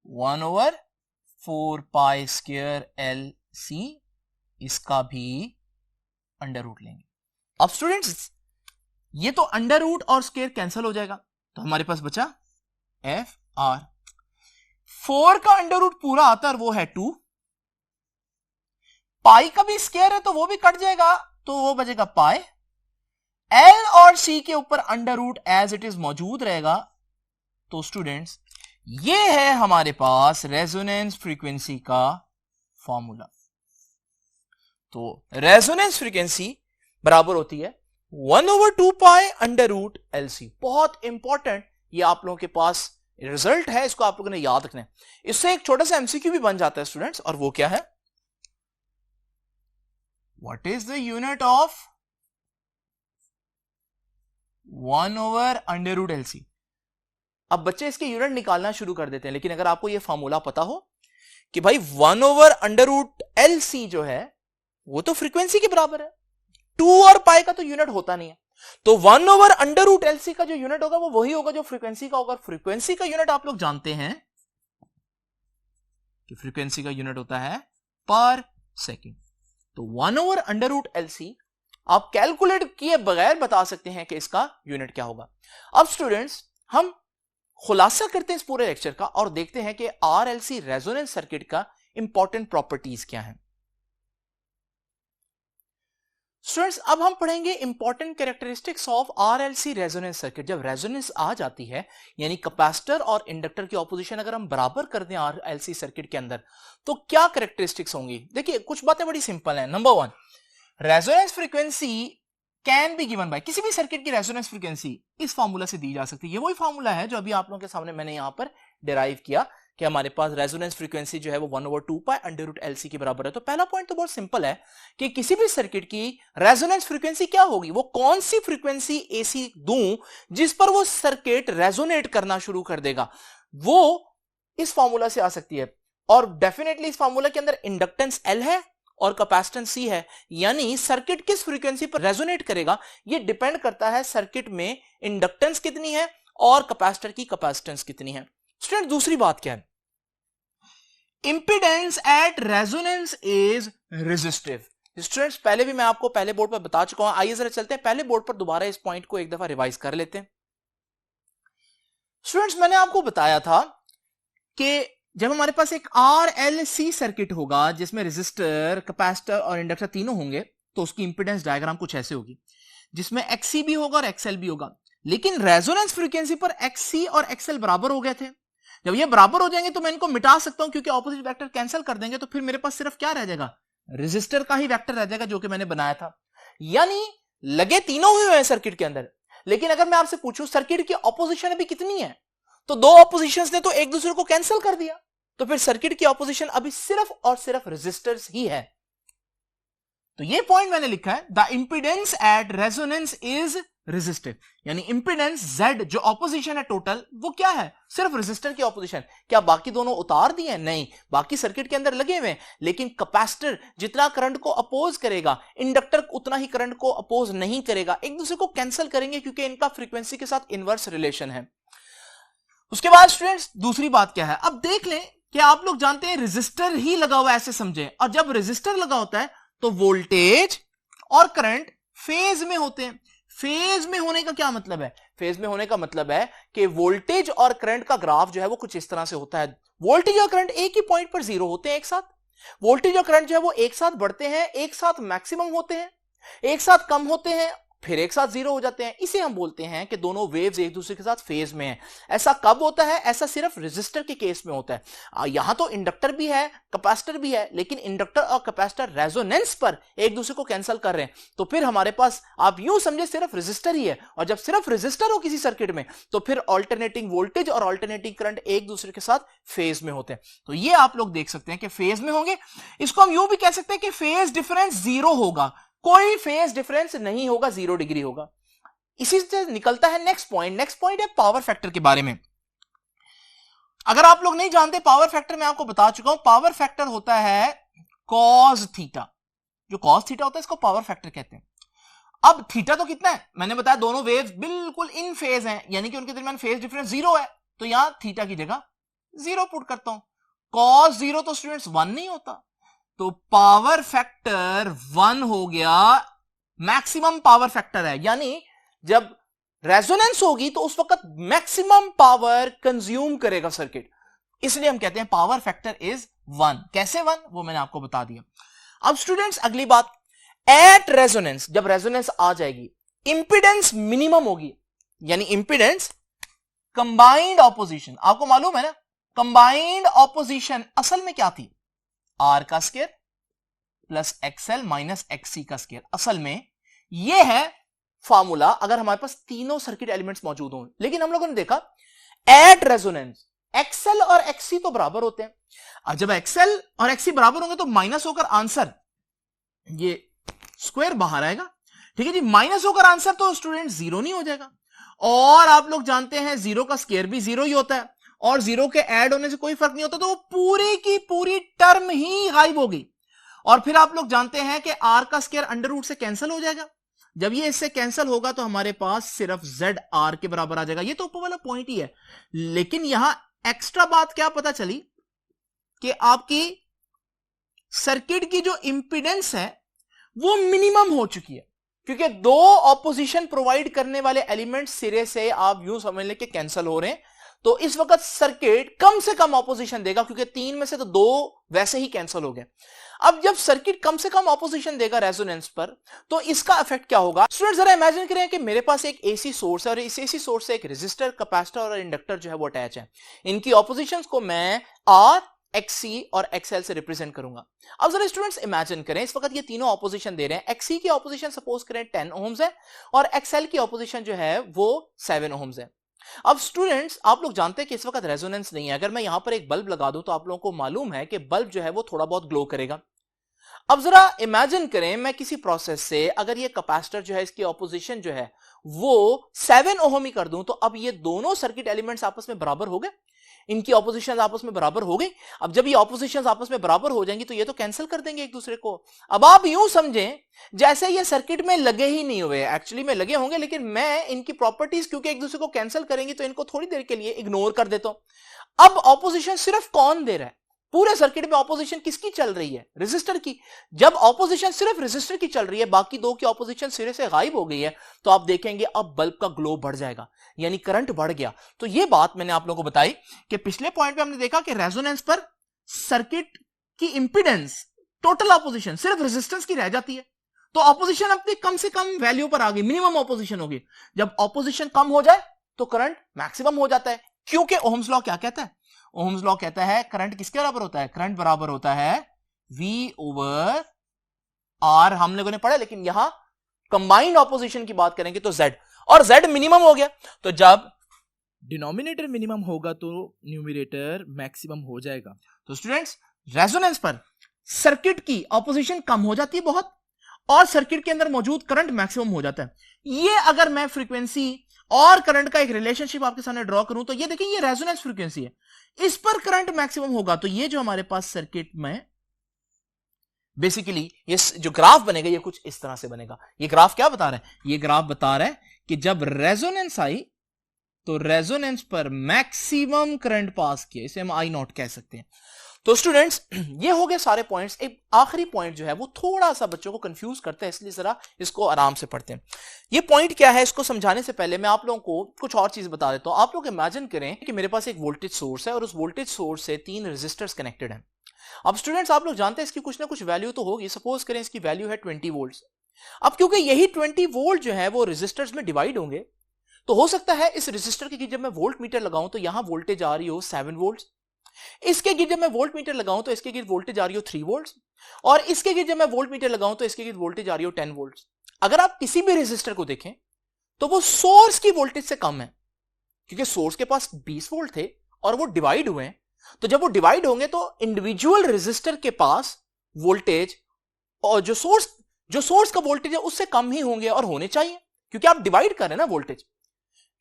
S1: 1/4π²LC, इसका भी अंडर रूट लेंगे। अब स्टूडेंट्स ये तो अंडर रूट और स्क्वायर कैंसिल हो जाएगा, तो हमारे पास बचा एफ आर। 4 का अंडर रूट पूरा आता है और वो है 2, पाई का भी स्क्वायर है तो वो भी कट जाएगा, तो वो बचेगा पाई, एल और सी के ऊपर under root as it is मौजूद रहेगा। तो स्टूडेंट्स ये है हमारे पास रेजोनेंस फ्रीक्वेंसी का फॉर्मूला। तो रेजोनेंस फ्रीक्वेंसी बराबर होती है 1/2π√LC। बहुत इंपॉर्टेंट, ये आप लोगों के पास रिजल्ट है, इसको आप लोगों ने याद रखना है। इससे एक छोटा सा एमसीक्यू भी बन जाता है स्टूडेंट्स, और वो क्या है? What is the unit of 1/√LC? अब बच्चे इसके यूनिट निकालना शुरू कर देते हैं, लेकिन अगर आपको यह फॉर्मूला पता हो कि भाई 1/√LC जो है वो तो फ्रीक्वेंसी के बराबर है, 2 और पाई का तो यूनिट होता नहीं है, तो 1/√LC का जो यूनिट होगा वो वही होगा जो फ्रीक्वेंसी का होगा। फ्रीक्वेंसी का यूनिट आप लोग जानते हैं कि फ्रीक्वेंसी का यूनिट होता है पर सेकेंड, तो 1/√LC आप कैलकुलेट किए बगैर बता सकते हैं कि इसका यूनिट क्या होगा। अब स्टूडेंट्स हम खुलासा करते हैं इस पूरे लेक्चर का और देखते हैं कि RLC रेजोनेंस सर्किट का इंपॉर्टेंट प्रॉपर्टीज क्या हैं। स्टूडेंट्स अब हम पढ़ेंगे important characteristics of RLC resonance circuit. जब रेजोनेंस आ जाती है यानी कैपेसिटर और इंडक्टर की ऑपोजिशन अगर हम बराबर कर दें RLC सर्किट के अंदर, तो क्या कैरेक्टरिस्टिक्स होंगी? देखिए कुछ बातें बड़ी सिंपल हैं। Number 1, resonance frequency can be given by, किसी भी सर्किट की रेजोनेंस फ्रीक्वेंसी इस फार्मूला से दी जा सकती है। ये वही फार्मूला है जो अभी आप लोगों के सामने मैंने यहां पर डिराइव किया कि हमारे पास रेजोनेंस फ्रीक्वेंसी जो है वो 1/2 pi under root L C के बराबर है। तो पहला पॉइंट तो बहुत सिंपल है कि किसी भी सर्किट की रेजोनेंस फ्रीक्वेंसी क्या होगी, वो कौन सी फ्रीक्वेंसी एसी दूं जिस पर वो सर्किट रेजोनेट करना शुरू कर देगा, वो इस फॉर्मूला से आ सकती है। और डेफिनेटली इस फॉर्मूला के अंदर इंडक्टेंस एल है और कैपेसिटेंस सी है, यानी सर्किट किस फ्रीक्वेंसी पर रेजोनेट करेगा ये डिपेंड करता है सर्किट में इंडक्टेंस कितनी है और कैपेसिटर की कैपेसिटेंस कितनी है। स्टूडेंट दूसरी बात क्या है, impedance at resonance is resistive. Students पहले भी मैं आपको पहले बोर्ड पर बता चुका हूं, आइए जरा चलते हैं पहले बोर्ड पर दोबारा इस पॉइंट को एक दफा रिवाइज कर लेते हैं। स्टूडेंट्स मैंने आपको बताया था कि जब हमारे पास एक RLC सर्किट होगा जिसमें रेजिस्टर, कैपेसिटर और इंडक्टर तीनों होंगे तो उसकी इंपीडेंस डायग्राम कुछ ऐसे होगी जिसमें XC भी होगा और XL भी होगा। लेकिन रेजोनेंस फ्रीक्वेंसी पर XC और XL बराबर हो गए थे। जब ये बराबर हो जाएंगे तो मैं इनको मिटा सकता हूं क्योंकि ऑपोजिट वेक्टर कैंसिल कर देंगे, तो फिर मेरे पास सिर्फ क्या रह जाएगा, रेजिस्टर का ही वेक्टर रह जाएगा जो कि मैंने बनाया था। यानी लगे तीनों हुए हैं सर्किट के अंदर, लेकिन अगर मैं आपसे पूछूं सर्किट की ऑपोजिशन अभी कितनी है, तो दो ऑपोजिशंस ने तो एक दूसरे को कैंसिल कर दिया, तो फिर सर्किट की ऑपोजिशन अभी सिर्फ और सिर्फ रेजिस्टर्स ही है। तो ये पॉइंट मैंने लिखा है, the impedance at resonance is resistive, यानी इंपीडेंस Z जो ऑपोजिशन है टोटल वो क्या है, सिर्फ रेजिस्टर की ऑपोजिशन। क्या बाकी दोनों उतार दिए? नहीं, बाकी सर्किट के अंदर लगे हुए हैं, लेकिन कैपेसिटर जितना करंट को अपोज करेगा इंडक्टर उतना ही करंट को अपोज नहीं करेगा, एक दूसरे को कैंसिल करेंगे क्योंकि इनका फ्रीक्वेंसी के साथ इनवर्स रिलेशन है। उसके बाद स्टूडेंट्स दूसरी बात क्या है, अब देख लें कि आप लोग जानते हैं रेजिस्टर ही लगा हुआ ऐसे समझे, और जब रेजिस्टर लगा होता है तो वोल्टेज और करंट फेज में होते हैं। फेज में होने का क्या मतलब है, फेज में होने का मतलब है कि वोल्टेज और करंट का ग्राफ जो है वो कुछ इस तरह से होता है। वोल्टेज और करंट एक ही पॉइंट पर जीरो होते हैं एक साथ, वोल्टेज और करंट जो है वो एक साथ बढ़ते हैं, एक साथ मैक्सिमम होते हैं, एक साथ कम होते हैं, फिर एक साथ जीरो हो जाते हैं। इसे हम बोलते हैं कि दोनों वेव्स एक दूसरे के साथ फेज में हैं। ऐसा कब होता है, ऐसा सिर्फ रेजिस्टर के केस में होता है। यहां तो इंडक्टर भी है कैपेसिटर भी है, लेकिन इंडक्टर और कैपेसिटर रेजोनेंस पर एक दूसरे को कैंसिल कर रहे हैं, तो फिर हमारे पास आप यूं समझे सिर्फ रेजिस्टर ही है। और जब सिर्फ रेजिस्टर हो किसी सर्किट में तो फिर ऑल्टरनेटिंग वोल्टेज और ऑल्टरनेटिंग करंट एक दूसरे के साथ फेज में होते हैं। तो ये आप लोग देख सकते हैं कि फेज में होंगे। इसको हम यूं भी कह सकते हैं कि फेज डिफरेंस जीरो होगा, कोई फेज डिफरेंस नहीं होगा, 0 डिग्री होगा। इसी से निकलता है नेक्स्ट पॉइंट। नेक्स्ट पॉइंट है पावर फैक्टर के बारे में। अगर आप लोग नहीं जानते पावर फैक्टर, मैं आपको बता चुका हूं, पावर फैक्टर होता है कॉस थीटा। जो कॉस थीटा होता है इसको पावर फैक्टर कहते हैं। अब थीटा तो कितना है, मैंने बताया दोनों वेव्स बिल्कुल इन फेज हैं, यानी कि उनके दरमियान फेज डिफरेंस 0 है, तो यहां थीटा की जगह 0 पुट करता हूं। कॉस 0 तो स्टूडेंट्स 1 नहीं होता, तो पावर फैक्टर 1 हो गया, मैक्सिमम पावर फैक्टर है, यानी जब रेजोनेंस होगी तो उस वक्त मैक्सिमम पावर कंज्यूम करेगा सर्किट, इसलिए हम कहते हैं पावर फैक्टर इज 1। कैसे 1 वो मैंने आपको बता दिया। अब स्टूडेंट्स अगली बात, एट रेजोनेंस, जब रेजोनेंस आ जाएगी इंपीडेंस मिनिमम होगी, यानी इंपीडेंस कंबाइंड ऑपोजिशन, आपको मालूम है ना कंबाइंड ऑपोजिशन असल में क्या थी, R का square plus XL minus XC का स्क्वायर। असल में यह है फॉर्मूला अगर हमारे पास तीनों सर्किट एलिमेंट्स मौजूद हों। लेकिन हम लोगों ने देखा एट रेजोनेंस XL और XC तो बराबर होते हैं, और जब XL और XC बराबर होंगे तो माइनस होकर आंसर ये स्क्वायर बाहर आएगा, ठीक है जी। माइनस होकर आंसर तो स्टूडेंट 0 नहीं हो जाएगा, और आप लोग जानते हैं 0 का स्क्वायर भी 0 ही होता है, और 0 के ऐड होने से कोई फर्क नहीं होता, तो वो पूरी की पूरी टर्म ही गायब होगी। और फिर आप लोग जानते हैं कि R का स्क्वायर अंडर रूट से कैंसिल हो जाएगा। जब ये इससे कैंसिल होगा तो हमारे पास सिर्फ Z R के बराबर आ जाएगा। ये तो ऊपर वाला पॉइंट ही है, लेकिन यहां एक्स्ट्रा बात क्या पता चली कि आपकी सर्किट की जो इंपीडेंस है वो मिनिमम हो चुकी है, क्योंकि दो ऑपोजिशन प्रोवाइड करने वाले एलिमेंट सिरे से आप यूं समझ लें कि कैंसिल हो रहे हैं। तो इस वक्त सर्किट कम से कम ऑपोजिशन देगा, क्योंकि 3 में से तो 2 वैसे ही कैंसिल हो गए। अब जब सर्किट कम से कम ऑपोजिशन देगा रेजोनेंस पर, तो इसका इफेक्ट क्या होगा। स्टूडेंट जरा इमेजिन करें कि मेरे पास एक एसी सोर्स है, और इस एसी सोर्स से एक रेजिस्टर, कैपेसिटर और इंडक्टर जो है वो अटैच है। इनकी ऑपोजिशंस को मैं R, XC और XL से रिप्रेजेंट करूंगा। अब जरा स्टूडेंट्स इमेजिन करें, इस वक्त ये तीनों ऑपोजिशन दे रहे हैं। XC की ऑपोजिशन सपोज करें 10 ओम्स है, और XL की ऑपोजिशन जो है वो 7 ओम्स है। अब स्टूडेंट्स आप लोग जानते हैं कि इस वक्त रेजोनेंस नहीं है। अगर मैं यहां पर एक बल्ब लगा दूं तो आप लोगों को मालूम है कि बल्ब जो है वो थोड़ा बहुत ग्लो करेगा। अब जरा इमेजिन करें, मैं किसी प्रोसेस से अगर ये कैपेसिटर जो है इसकी ऑपोजिशन जो है वो 7 ओहम ही कर दूं, तो अब ये दोनों सर्किट एलिमेंट्स आपस में बराबर हो गए, इनकी ऑपोजिशन आपस में बराबर हो गई। अब जब ये ऑपोजिशन आपस में बराबर हो जाएंगी तो ये तो कैंसिल कर देंगे एक दूसरे को। अब आप यूं समझें जैसे ये सर्किट में लगे ही नहीं हुए, एक्चुअली में लगे होंगे, लेकिन मैं इनकी प्रॉपर्टीज क्योंकि एक दूसरे को कैंसिल करेंगी तो इनको थोड़ी देर के लिए इग्नोर कर देता हूं। अब ऑपोजिशन सिर्फ कौन दे रहा है? पूरे सर्किट में ऑपोजिशन किसकी चल रही है? रेजिस्टर की। जब ऑपोजिशन सिर्फ रेजिस्टर की चल रही है, बाकी दो की ऑपोजिशन सिरे से गायब हो गई है, तो आप देखेंगे अब बल्ब का ग्लो बढ़ जाएगा, यानी करंट बढ़ गया। तो यह बात मैंने आप लोगों को बताई कि पिछले पॉइंट पे हमने देखा कि रेजोनेंस पर सर्किट की इंपीडेंस टोटल ऑपोजिशन सिर्फ रेजिस्टेंस की रह जाती है, तो ऑपोजिशन अपनी कम से कम वैल्यू पर आ गई, मिनिमम ऑपोजिशन होगी। जब ऑपोजिशन कम हो जाए तो करंट मैक्सिमम हो जाता है, क्योंकि ओहम्स लॉ क्या कहता है? ओहम्स लॉ कहता है करंट किसके बराबर होता है? करंट बराबर होता है V ओवर R। हम लोगों ने पढ़ा, लेकिन यहां कंबाइंड ऑपोजिशन की बात करेंगे तो Z, और Z मिनिमम हो गया। तो जब
S2: डिनोमिनेटर मिनिमम होगा तो न्यूमरेटर मैक्सिमम हो जाएगा।
S1: तो स्टूडेंट्स रेजोनेंस पर सर्किट की ऑपोजिशन कम हो जाती है बहुत, और सर्किट के अंदर मौजूद करंट मैक्सिमम हो जाता है। ये अगर मैं फ्रीक्वेंसी और करंट का एक रिलेशनशिप आपके सामने ड्रॉ करूं तो ये देखिए ये रेजोनेंस फ्रीक्वेंसी है, इस पर करंट मैक्सिमम होगा। तो ये जो हमारे पास सर्किट में बेसिकली ये जो ग्राफ बनेगा ये कुछ इस तरह से बनेगा। ये ग्राफ क्या बता रहा है? ये ग्राफ बता रहा है कि जब रेजोनेंस आई तो रेजोनेंस पर मैक्सिमम करंट पास किया, इसे हम आई नॉट कह सकते हैं। तो स्टूडेंट्स ये हो गए सारे पॉइंट्स। एक आखिरी पॉइंट जो है वो थोड़ा सा बच्चों को कंफ्यूज करता है, इसलिए जरा इसको आराम से पढ़ते हैं। ये पॉइंट क्या है, इसको समझाने से पहले मैं आप लोगों को कुछ और चीज बता देता हूं। आप लोग इमेजिन करें कि मेरे पास एक वोल्टेज सोर्स है और उस वोल्टेज सोर्स से 3 रेजिस्टर्स कनेक्टेड हैं। अब स्टूडेंट्स आप लोग जानते हैं इसकी कुछ ना कुछ वैल्यू तो होगी। सपोज करें इसकी वैल्यू है 20 वोल्ट। अब क्योंकि यही 20 वोल्ट जो है वो रेजिस्टर्स में डिवाइड होंगे, तो हो सकता है इस रेजिस्टर की जब मैं वोल्ट मीटर लगाऊं तो यहां वोल्टेज आ रही हो 7 वोल्ट, इसके गिर जब मैं वोल्ट मीटर लगाऊं तो इसके गिर वोल्टेज आ रही हो 3 वोल्ट, और इसके गिर जब मैं वोल्ट मीटर लगाऊं तो इसके गिर वोल्टेज आ रही हो 10 वोल्ट। अगर आप किसी भी रेजिस्टर को देखें तो वो सोर्स की वोल्टेज से कम है, क्योंकि सोर्स के पास 20 वोल्ट थे और वो डिवाइड हुए हैं। तो जब वो डिवाइड होंगे तो इंडिविजुअल रेजिस्टर के पास वोल्टेज और जो सोर्स का वोल्टेज है उससे कम ही होंगे और होने चाहिए, क्योंकि आप डिवाइड कर रहे हैं ना वोल्टेज।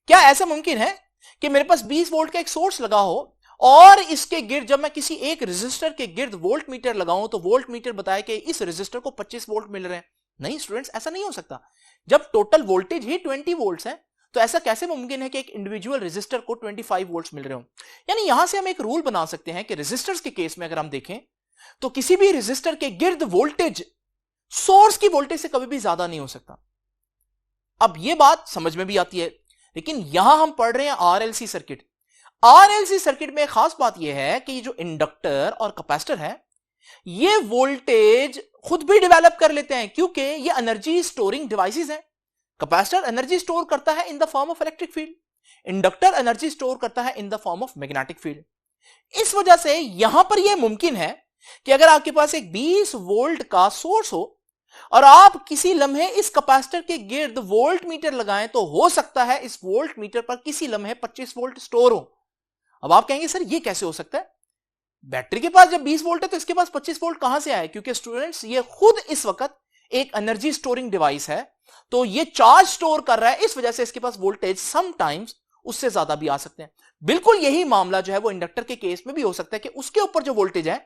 S1: क्या ऐसा मुमकिन है कि मेरे पास 20 वोल्ट का एक सोर्स लगा हो और इसके गिर्द जब मैं किसी एक रेजिस्टर के गिर्द वोल्ट मीटर लगाऊं तो वोल्ट मीटर बताए कि इस रेजिस्टर को 25 वोल्ट मिल रहे हैं? नहीं स्टूडेंट्स, ऐसा नहीं हो सकता। जब टोटल वोल्टेज ही 20 वोल्ट्स है तो ऐसा कैसे मुमकिन है कि एक इंडिविजुअल रेजिस्टर को 25 वोल्ट्स मिल रहे हो? यानी यहां से हम एक रूल बना सकते हैं कि रेजिस्टर्स के केस में अगर हम देखें तो किसी भी रेजिस्टर के गिर्द वोल्टेज सोर्स की वोल्टेज से कभी भी ज्यादा नहीं हो सकता। अब यह बात समझ में भी आती है, लेकिन यहां हम पढ़ रहे हैं आरएलसी सर्किट। आरएलसी सर्किट में खास बात यह है कि ये जो इंडक्टर और कैपेसिटर है ये वोल्टेज खुद भी डेवलप कर लेते हैं, क्योंकि ये एनर्जी स्टोरिंग डिवाइसेस हैं। कैपेसिटर एनर्जी स्टोर करता है in the form of electric field, inductor energy store करता है in the form of magnetic field. इस वजह से यहां पर यह मुमकिन है कि अगर आपके पास एक 20 वोल्ट का सोर्स हो और आप किसी लम्हे इस कैपेसिटर के गिर्द वोल्ट मीटर लगाएं तो हो सकता है इस वोल्ट मीटर पर किसी लम्हे 25 वोल्ट स्टोर हो। अब आप कहेंगे सर ये कैसे हो सकता है? बैटरी के पास जब 20 वोल्ट है तो इसके पास 25 वोल्ट कहां से आए? क्योंकि स्टूडेंट्स ये खुद इस वक्त एक एनर्जी स्टोरिंग डिवाइस है, तो ये चार्ज स्टोर कर रहा है, इस वजह से इसके पास वोल्टेज समटाइम्स उससे ज्यादा भी आ सकते हैं। बिल्कुल यही मामला जो है वो इंडक्टर के केस में भी हो सकता है कि उसके ऊपर जो वोल्टेज है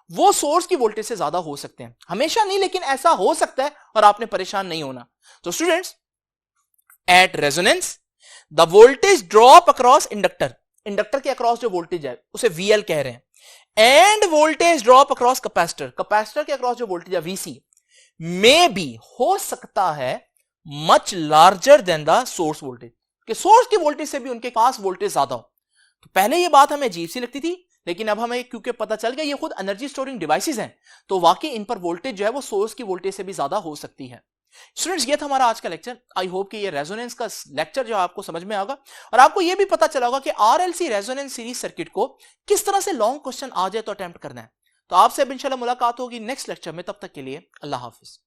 S1: वो सोर्स की वोल्टेज से ज्यादा हो सकते हैं। हमेशा नहीं, लेकिन ऐसा हो सकता है और आपने परेशान नहीं होना। तो students at resonance the voltage drop across inductor, inductor के अक्रॉस जो वोल्टेज है उसे VL कह रहे हैं, end voltage drop across capacitor, capacitor के अक्रॉस जो वोल्टेज है VC में भी हो सकता है much larger than the source voltage, कि सोर्स की वोल्टेज से भी उनके पास वोल्टेज ज्यादा हो। तो पहले ये बात हमें अजीब सी लगती थी, लेकिन अब हमें क्योंकि पता चल गया ये खुद एनर्जी स्टोरिंग डिवाइसेस हैं, तो वाकई इन पर वोल्टेज जो है वो सोर्स की वोल्टेज से भी ज्यादा हो सकती है। स्टूडेंट्स ये था हमारा आज का लेक्चर। आई होप कि ये रेजोनेंस का लेक्चर जो आपको समझ में आएगा और आपको ये भी पता चला होगा कि आरएलसी रेजोनेंस सीरीज सर्किट को किस तरह से लॉन्ग क्वेश्चन आ जाए तो अटेम्प्ट करना है। तो आपसे अब इंशाल्लाह मुलाकात होगी नेक्स्ट लेक्चर में, तब तक के लिए अल्लाह हाफिज।